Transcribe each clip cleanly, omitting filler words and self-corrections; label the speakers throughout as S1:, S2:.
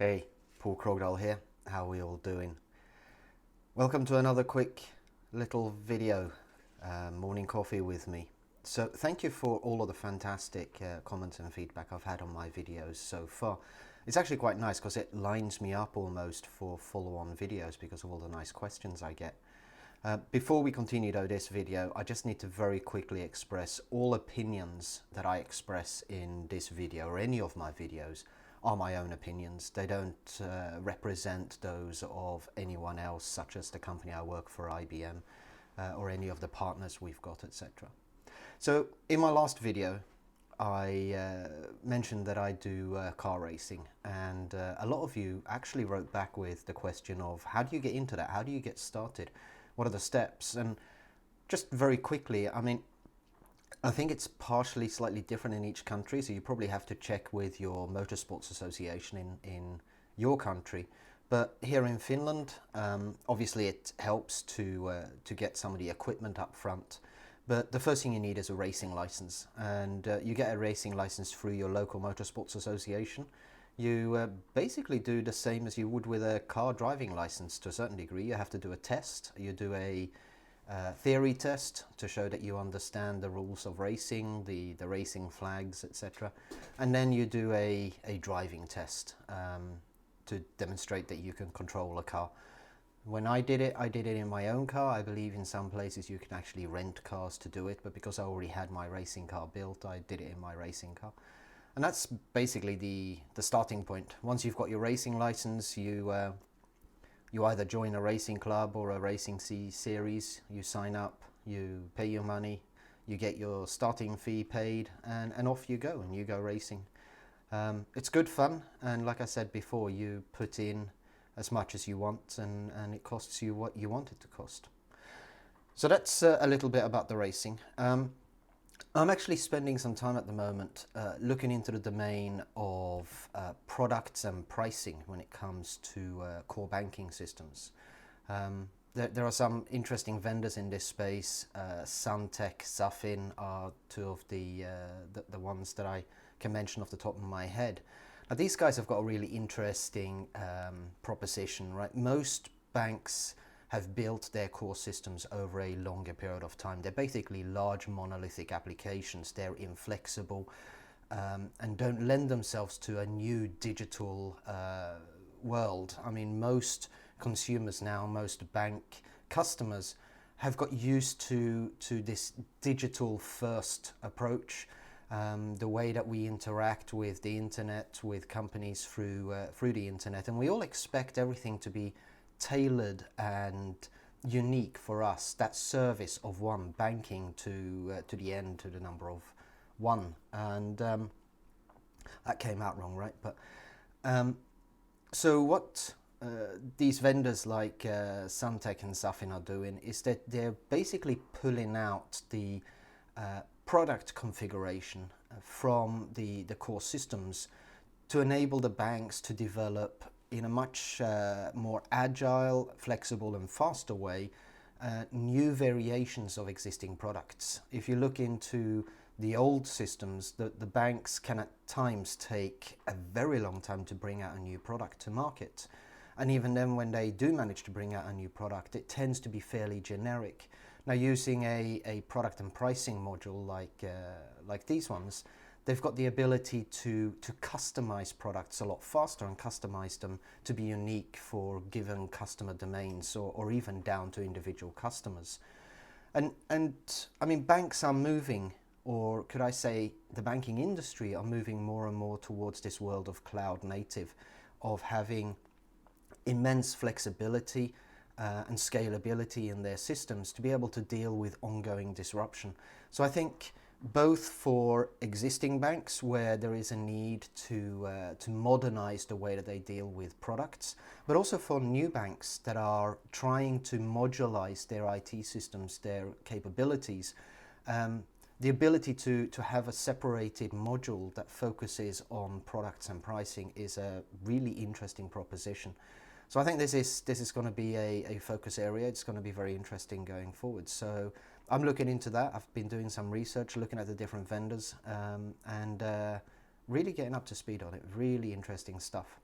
S1: Hey, Paul Crocodile here. How are we all doing? Welcome to another quick little video, morning coffee with me. So thank you for all of the fantastic comments and feedback I've had on my videos so far. It's actually quite nice because it lines me up almost for follow-on videos because of all the nice questions I get. Before we continue though this video, I just need to very quickly express all opinions that I express in this video or any of my videos are my own opinions. They don't represent those of anyone else, such as the company I work for, IBM, or any of the partners we've got, etc. So in my last video, I mentioned that I do car racing, and a lot of you actually wrote back with the question of how do you get into that? How do you get started? What are the steps? And just very quickly, I think it's partially slightly different in each country, so you probably have to check with your motorsports association in your country. But here in Finland, obviously it helps to get some of the equipment up front. But the first thing you need is a racing license, and you get a racing license through your local motorsports association. You basically do the same as you would with a car driving license to a certain degree. You have to do a test. You do a theory test to show that you understand the rules of racing, the racing flags, etc. And then you do a driving test to demonstrate that you can control a car. When I did it in my own car. I believe in some places you can actually rent cars to do it, but because I already had my racing car built, I did it in my racing car. And that's basically the starting point. Once you've got your racing license, you either join a racing club or a racing series. You sign up, you pay your money, you get your starting fee paid, and off you go, and you go racing. It's good fun, and like I said before, you put in as much as you want, and it costs you what you want it to cost. So that's a little bit about the racing. I'm actually spending some time at the moment looking into the domain of products and pricing when it comes to core banking systems. There are some interesting vendors in this space. Suntech, Zafin are two of the ones that I can mention off the top of my head. Now, these guys have got a really interesting proposition, right? Most banks have built their core systems over a longer period of time. They're basically large monolithic applications. They're inflexible and don't lend themselves to a new digital world. I mean, most consumers now, most bank customers have got used to this digital first approach. The way that we interact with the internet, with companies through the internet, and we all expect everything to be tailored and unique for us. That service of one, banking to the end, to the number of one, and that came out wrong, right? But so what these vendors like Suntech and Zafin are doing is that they're basically pulling out the product configuration from the core systems to enable the banks to develop in a much more agile, flexible and faster way new variations of existing products. If you look into the old systems, the banks can at times take a very long time to bring out a new product to market. And even then, when they do manage to bring out a new product, it tends to be fairly generic. Now, using a product and pricing module like these ones, they've got the ability to customize products a lot faster and customize them to be unique for given customer domains or even down to individual customers. And I mean, banks are moving, or could I say the banking industry are moving more and more towards this world of cloud native, of having immense flexibility and scalability in their systems to be able to deal with ongoing disruption. So I think both for existing banks where there is a need to modernize the way that they deal with products, but also for new banks that are trying to modularize their IT systems, their capabilities. The ability to have a separated module that focuses on products and pricing is a really interesting proposition. So I think this is going to be a focus area. It's going to be very interesting going forward. So I'm looking into that. I've been doing some research, looking at the different vendors, and really getting up to speed on it. Really interesting stuff.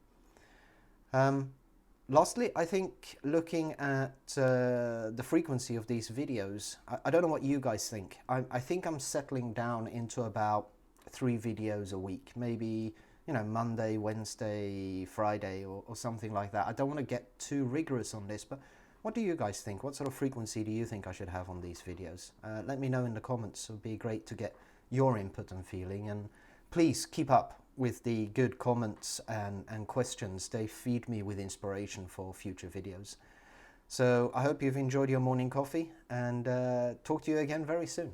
S1: Lastly, I think looking at the frequency of these videos, I don't know what you guys think. I think I'm settling down into about 3 videos a week, maybe, you know, Monday, Wednesday, Friday, or something like that. I don't want to get too rigorous on this, but what do you guys think? What sort of frequency do you think I should have on these videos? Let me know in the comments. It would be great to get your input and feeling, and please keep up with the good comments and questions. They feed me with inspiration for future videos. So I hope you've enjoyed your morning coffee, and talk to you again very soon.